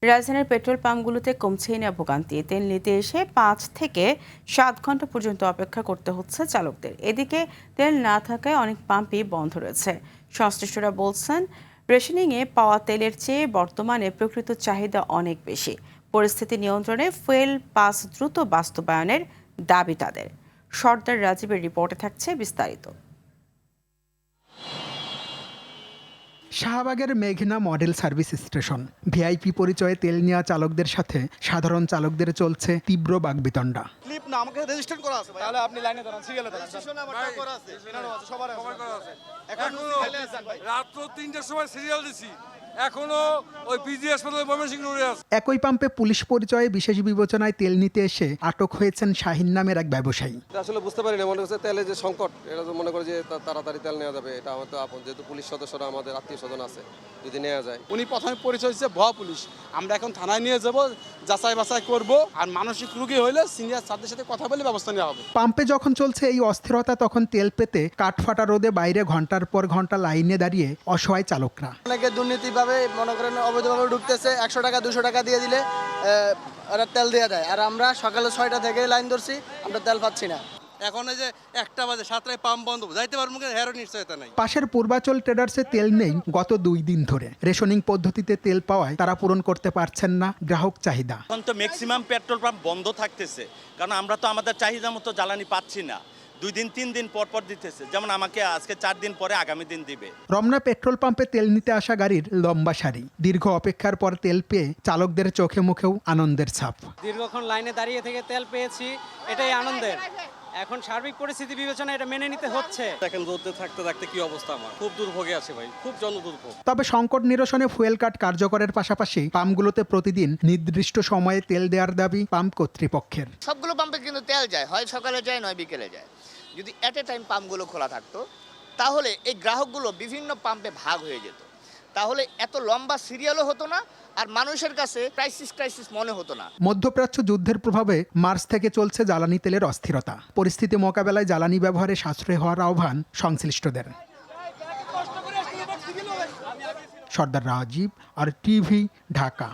রাজধানীর পেট্রোল পাম্পগুলোতে কমছেই না ভোগান্তি। তেল নিতে এসে 5 থেকে 7 ঘন্টা পর্যন্ত অপেক্ষা করতে হচ্ছে চালকদের। এদিকে তেল না থাকায় অনেক পাম্পই বন্ধ রয়েছে। সংশ্লিষ্টরা বলছেন, রেশনিংয়ে পাওয়া তেলের চেয়ে বর্তমানে প্রকৃত চাহিদা অনেক বেশি। পরিস্থিতি নিয়ন্ত্রণে ফুয়েল পাস দ্রুত বাস্তবায়নের দাবি তাদের। সর্দার রাজীবের রিপোর্টে থাকছে বিস্তারিত। শাহবাগের মেঘনা মডেল সার্ভিস স্টেশন। ভিআইপি পরিচয়ে তেল নেওয়া চালকদের সাথে সাধারণ চালকদের চলছে তীব্র বাগবিতণ্ডা। ক্লিপ না, আমাকে রেজিস্টার করা আছে ভাই। তাহলে আপনি লাইনে দাঁড়ান, সিরিয়ালে দাঁড়ান। রেজিস্ট্রেশন আমার টাকা করা আছে, এনারও আছে, সবার আছে। এখন খাইলে আছেন ভাই। রাত ৩টার সময় সিরিয়াল দিছি, এখনো ওই পিজি হাসপাতালে ময়মনসিংহ রোডে আছে। একই পাম্পে পুলিশ পরিচয়ে বিশেষ বিবেচনায় তেল নিতে এসে আটক হয়েছেন শাহিন নামের এক ব্যবসায়ী। আসলে বুঝতে পারি না, মনে হচ্ছে তেলের যে সংকট, এটা তো মনে করে যে তাড়াতাড়ি তেল নেওয়া যাবে, এটা আমার তো আপন, যেহেতু পুলিশ সদস্যরা আমাদের আত্মীয় স্বজন আছে, যদি নেওয়া যায়। উনি প্রথমে পরিচয় হচ্ছে ভুয়া পুলিশ। আমরা এখন থানায় নিয়ে যাব, যাচাই বাছাই করব, আর মানসিক রোগী হইলে সিনিয়র স্যারদের সাথে কথা বলে ব্যবস্থা নেওয়া হবে। পাম্পে যখন চলছে এই অস্থিরতা, তখন তেল পেতে কাঠফাটা রোদে বাইরে ঘন্টার পর ঘন্টা লাইনে দাঁড়িয়ে অসহায় চালকরা। অনেকে দুর্নীতিভাবে মনে করেন অবৈধভাবে ঢুকতেছে, 100 টাকা 200 টাকা দিয়ে দিলে ওরা তেল দিয়ে দেয়। আর আমরা সকালে 6টা থেকে লাইন ধরছি, আমরা তেল পাচ্ছি না। এখন এই যে 1টা বাজে, 7টায় পাম্প বন্ধ, যাইতে পারবো না, হেরো নিশ্চয়তা নাই। পাশের পূর্বাচল ট্রেডার্সে তেল নেই গত 2 দিন ধরে। রেশনিং পদ্ধতিতে তেল পাওয়ায় তারা পূরণ করতে পারছেন না গ্রাহক চাহিদা। এখন তো ম্যাক্সিমাম পেট্রোল পাম্প বন্ধ থাকতেছে, কারণ আমরা তো আমাদের চাহিদা মতো জ্বালানি পাচ্ছি না। 2 দিন 3 দিন পর পর দিতেছে, যেমন আমাকে আজকে 4 দিন পরে আগামী দিন দিবে। রমনা পেট্রোল পাম্পে তেল নিতে আসা গাড়ির লম্বা সারি। দীর্ঘ অপেক্ষার পর তেল পেয়ে চালকদের চোখে মুখেও আনন্দের ছাপ। দীর্ঘক্ষণ লাইনে দাঁড়িয়ে থেকে তেল পেয়েছি, এটাই আনন্দের। এখন সার্বিক পরিস্থিতি বিবেচনা এটা মেনে নিতে হচ্ছে। এখন রোদে থাকতে থাকতে কি অবস্থা আমার, খুব দুর্ভোগে আছে ভাই, খুব জনদুর্ভোগ। তবে সংকট নিরসনে ফুয়েল কার্ড কার্যকরের পাশাপাশি পাম্পগুলোতে প্রতিদিন নির্দিষ্ট সময়ে তেল দেওয়ার দাবি পাম্প কর্তৃপক্ষের। সবগুলো পাম্পে কিন্তু তেল যায়, হয় সকালে যায় নয় বিকেলে যায়। যদি অ্যাট এ টাইম পাম্পগুলো খোলা থাকতো, তাহলে এই গ্রাহকগুলো বিভিন্ন পাম্পে ভাগ হয়ে যেত। তাহলে এত লম্বা সিরিয়ালও হতো না, আর মানুষের কাছে ক্রাইসিস মনে হতো না। মধ্যপ্রাচ্য যুদ্ধের প্রভাবে মার্চ থেকে চলছে জ্বালানি তেলের অস্থিরতা। পরিস্থিতি মোকাবেলায় জ্বালানি ব্যবহারে সাশ্রয় হওয়ার আহ্বান সংশ্লিষ্টদের। সর্দার রাজীব, আর টিভি, ঢাকা।